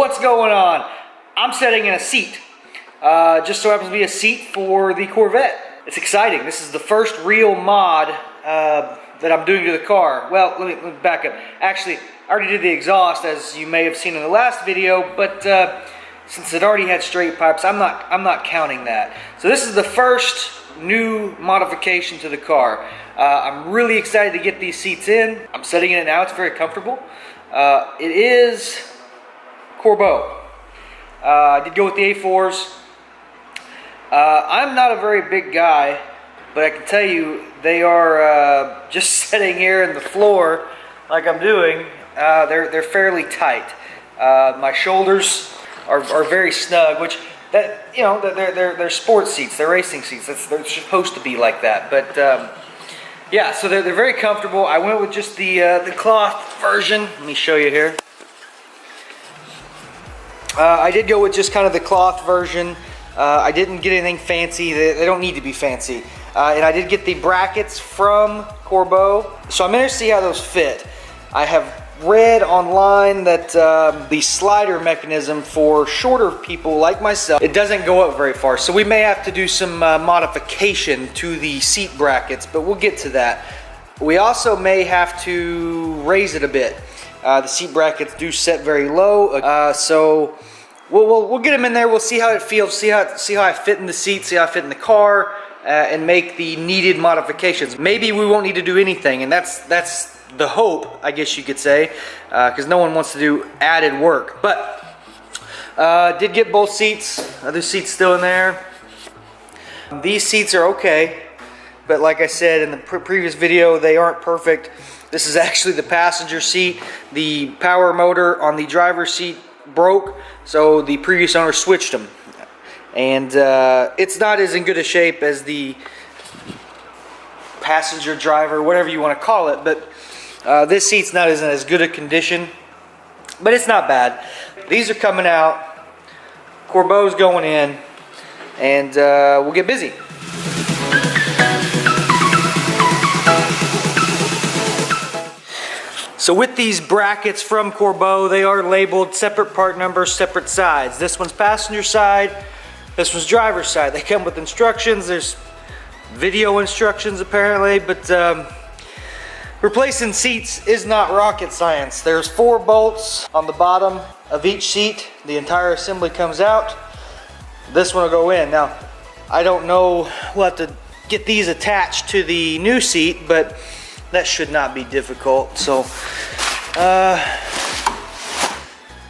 What's going on? I'm setting in a seat. Just so happens to be a seat for the Corvette. It's exciting. This is the first real mod that I'm doing to the car. Well, let me back up. Actually, I already did the exhaust, as you may have seen in the last video, but since it already had straight pipes, I'm not counting that. So this is the first new modification to the car. I'm really excited to get these seats in. I'm setting in it now. It's very comfortable. It is Corbeau. I did go with the A4s. I'm not a very big guy, but I can tell you they are just sitting here in the floor like I'm doing. They're fairly tight. My shoulders are very snug, which they're sports seats, they're racing seats. They're supposed to be like that. But yeah, so they're very comfortable. I went with just the cloth version. Let me show you here. I did go with just kind of the cloth version. I didn't get anything fancy. They don't need to be fancy. And I did get the brackets from Corbeau. So I'm interested to see how those fit. I have read online that the slider mechanism for shorter people like myself, it doesn't go up very far. So we may have to do some modification to the seat brackets, but we'll get to that. We also may have to raise it a bit. The seat brackets do set very low, so we'll get them in there. We'll see how it feels, see how I fit in the seat, see how I fit in the car, and make the needed modifications. Maybe we won't need to do anything, and that's the hope, I guess you could say, because no one wants to do added work. But did get both seats. Other seats still in there. These seats are okay, but like I said in the previous video, they aren't perfect. This is actually the passenger seat. The power motor on the driver's seat broke, so the previous owner switched them. And it's not as in good a shape as the passenger driver, whatever you want to call it, but this seat's not in as good a condition, but it's not bad. These are coming out, Corbeau's going in, and we'll get busy. So with these brackets from Corbeau, they are labeled separate part numbers, separate sides. This one's passenger side, this one's driver's side. They come with instructions. There's video instructions apparently, but replacing seats is not rocket science. There's 4 bolts on the bottom of each seat. The entire assembly comes out. This one will go in. Now, I don't know, we'll have to get these attached to the new seat, but that should not be difficult. So,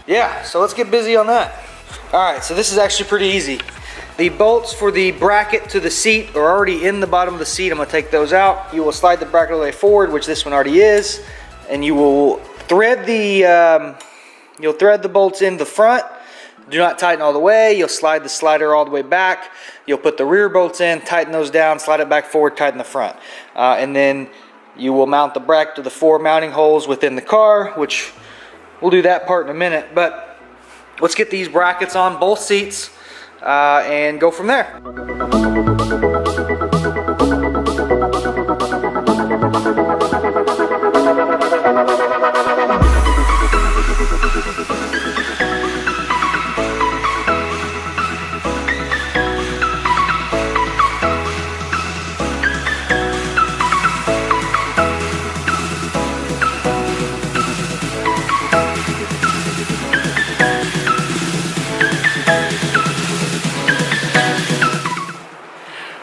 yeah, so let's get busy on that. All right, so this is actually pretty easy. The bolts for the bracket to the seat are already in the bottom of the seat. I'm gonna take those out. You will slide the bracket all the way forward, which this one already is, and you will thread the bolts in the front. Do not tighten all the way. You'll slide the slider all the way back. You'll put the rear bolts in, tighten those down, slide it back forward, tighten the front, and then you will mount the bracket to the 4 mounting holes within the car, which we'll do that part in a minute. But let's get these brackets on both seats and go from there.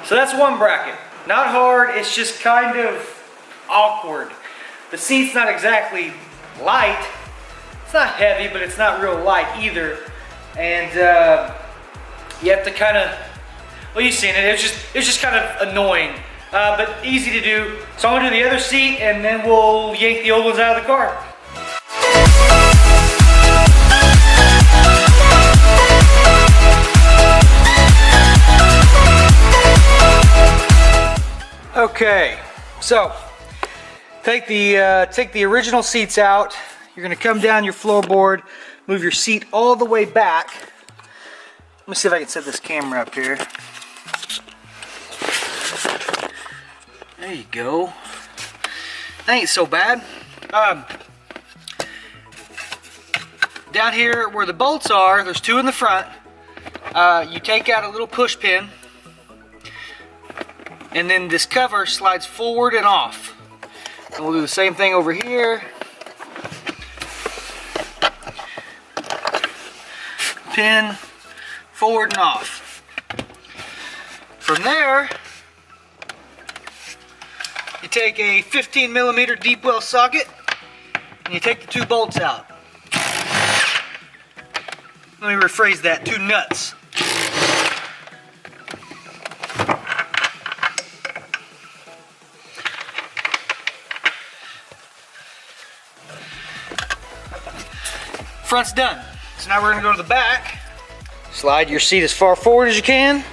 So that's one bracket. Not hard, it's just kind of awkward. The seat's not exactly light. It's not heavy, but it's not real light either. And you have to kind of, well, you've seen it, it's just kind of annoying, but easy to do. So I'm gonna do the other seat and then we'll yank the old ones out of the car. Okay, so take the original seats out. You're going to come down your floorboard, move your seat all the way back. Let me see if I can set this camera up here. There you go. That ain't so bad. down here where the bolts are, there's two in the front. You take out a little push pin, and then this cover slides forward and off. And we'll do the same thing over here. Pin forward and off. From there, you take a 15mm deep well socket and you take the two bolts out. Let me rephrase that, two nuts. Front's done. So now we're gonna go to the back. Slide your seat as far forward as you can.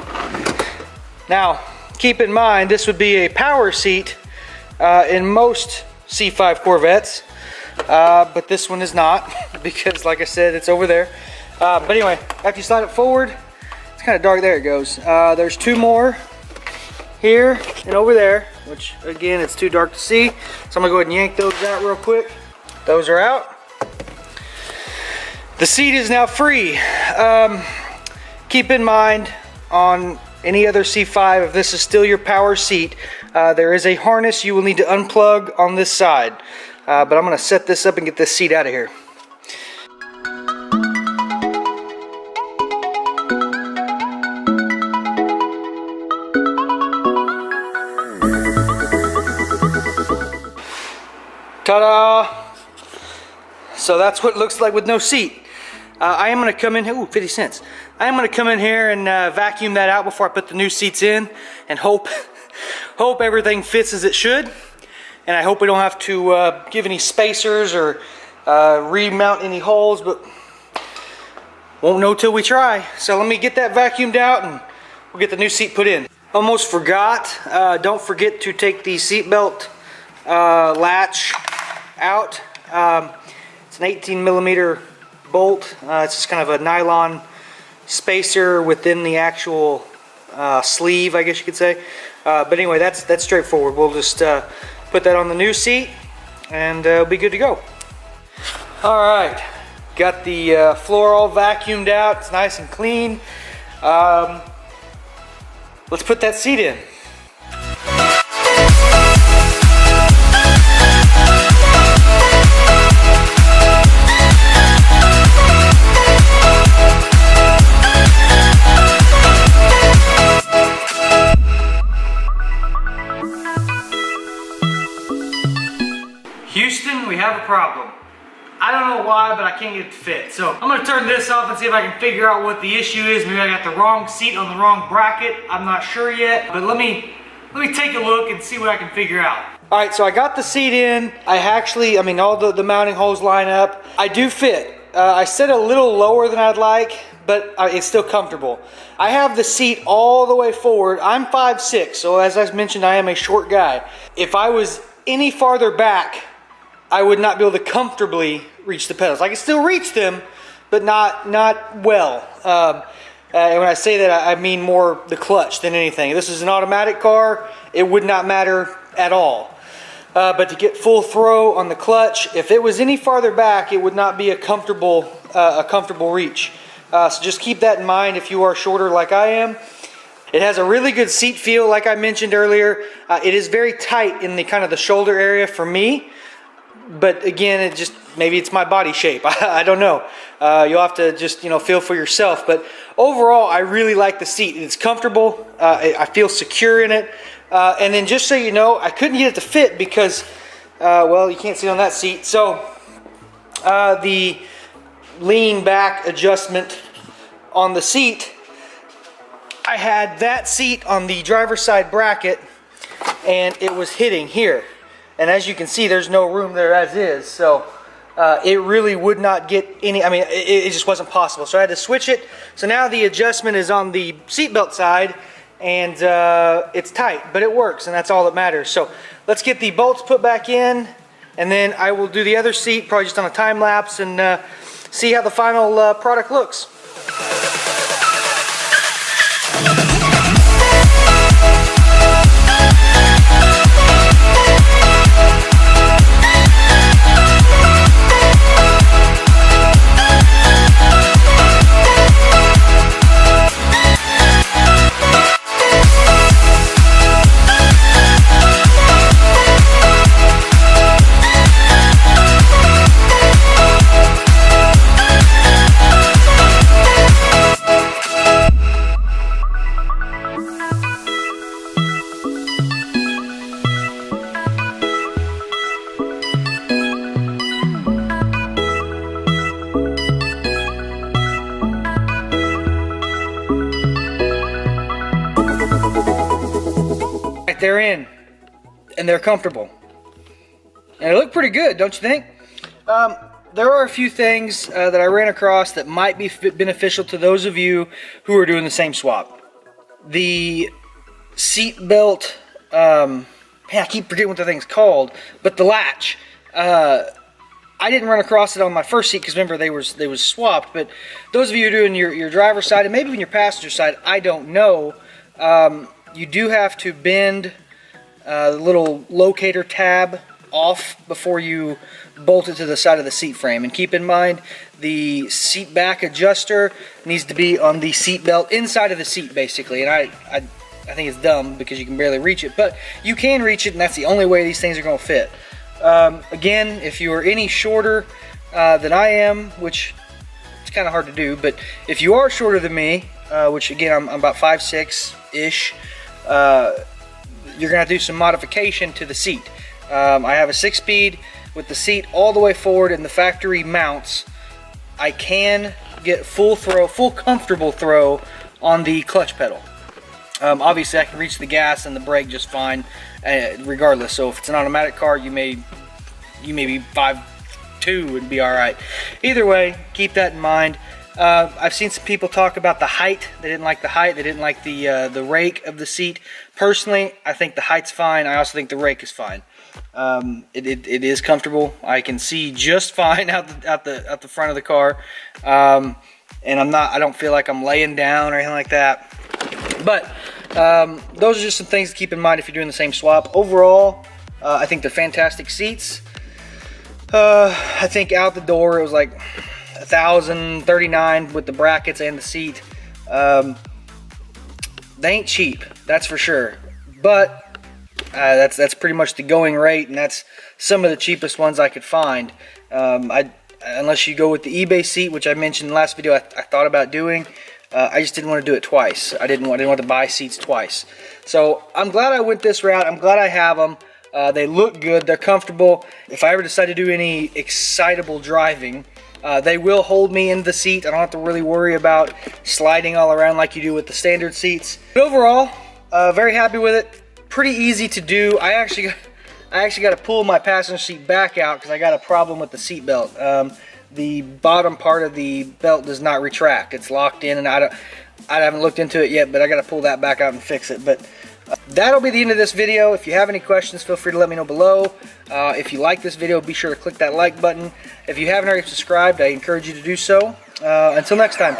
Now, keep in mind, this would be a power seat in most C5 Corvettes, but this one is not, because like I said, it's over there. But anyway, after you slide it forward, it's kind of dark, there it goes. There's two more here and over there, which again, it's too dark to see. So I'm gonna go ahead and yank those out real quick. Those are out. The seat is now free. Keep in mind, on any other C5, if this is still your power seat, there is a harness you will need to unplug on this side. But I'm gonna set this up and get this seat out of here. Ta-da! So that's what it looks like with no seat. I am going to come in here, ooh, 50 cents. I am going to come in here and vacuum that out before I put the new seats in, and hope everything fits as it should. And I hope we don't have to give any spacers or remount any holes, but won't know till we try. So let me get that vacuumed out and we'll get the new seat put in. Almost forgot, don't forget to take the seat belt latch out. It's an 18mm bolt. It's just kind of a nylon spacer within the actual sleeve, I guess you could say. But anyway, that's straightforward. We'll just put that on the new seat and it'll be good to go. Alright, got the floor all vacuumed out. It's nice and clean. Let's put that seat in. Houston, we have a problem. I don't know why, but I can't get it to fit. So I'm gonna turn this off and see if I can figure out what the issue is. Maybe I got the wrong seat on the wrong bracket. I'm not sure yet, but let me take a look and see what I can figure out. All right, so I got the seat in. I mean, all the mounting holes line up. I do fit. I set it a little lower than I'd like, but it's still comfortable. I have the seat all the way forward. I'm 5'6", so as I mentioned, I am a short guy. If I was any farther back, I would not be able to comfortably reach the pedals. I can still reach them, but not well. And when I say that, I mean more the clutch than anything. This is an automatic car. It would not matter at all. But to get full throw on the clutch, if it was any farther back, it would not be a comfortable reach. So just keep that in mind if you are shorter like I am. It has a really good seat feel, like I mentioned earlier. It is very tight in the kind of the shoulder area for me. But again, maybe it's my body shape. I don't know. You'll have to just feel for yourself. But overall, I really like the seat. It's comfortable. I feel secure in it. And then just so you know, I couldn't get it to fit because, well, you can't see on that seat. So the lean back adjustment on the seat, I had that seat on the driver's side bracket, and it was hitting here. And as you can see, there's no room there as is. So it really would not get any, I mean, it just wasn't possible. So I had to switch it. So now the adjustment is on the seatbelt side, and it's tight, but it works, and that's all that matters. So let's get the bolts put back in, and then I will do the other seat, probably just on a time lapse, and see how the final product looks. they're in, and they're comfortable. And they look pretty good, don't you think? There are a few things that I ran across that might be beneficial to those of you who are doing the same swap. The seat belt, man, I keep forgetting what the thing's called, but the latch. I didn't run across it on my first seat because remember they was swapped. But those of you who are doing your driver's side and maybe even your passenger side, I don't know. You do have to bend the little locator tab off before you bolt it to the side of the seat frame. And keep in mind, the seat back adjuster needs to be on the seat belt inside of the seat, basically. And I think it's dumb because you can barely reach it, but you can reach it, and that's the only way these things are going to fit. Again, if you are any shorter than I am, which it's kind of hard to do, but if you are shorter than me, which again I'm about 5'6"-ish, you're gonna have to do some modification to the seat. I have a 6-speed with the seat all the way forward and the factory mounts. I can get full comfortable throw on the clutch pedal. Obviously I can reach the gas and the brake just fine, regardless. So if it's an automatic car, you may be 5'2" and be all right. Either way, keep that in mind. I've seen some people talk about the height. They didn't like the height. They didn't like the rake of the seat. Personally, I think the height's fine. I also think the rake is fine. It is comfortable. I can see just fine out the front of the car, and I don't feel like I'm laying down or anything like that. But those are just some things to keep in mind if you're doing the same swap. Overall, I think they're fantastic seats. I think out the door it was like $1,039 with the brackets and the seat. They ain't cheap, that's for sure. But that's pretty much the going rate, and that's some of the cheapest ones I could find. Unless you go with the eBay seat, which I mentioned in the last video, I thought about doing. I just didn't want to do it twice. I didn't want to buy seats twice. So I'm glad I went this route. I'm glad I have them. They look good. They're comfortable. If I ever decide to do any excitable driving, they will hold me in the seat. I don't have to really worry about sliding all around like you do with the standard seats. But overall, very happy with it. Pretty easy to do. I actually got to pull my passenger seat back out because I got a problem with the seat belt. The bottom part of the belt does not retract. It's locked in, and I haven't looked into it yet, but I got to pull that back out and fix it. But that'll be the end of this video. If you have any questions, feel free to let me know below. If you like this video, be sure to click that like button. If you haven't already subscribed, I encourage you to do so. Until next time.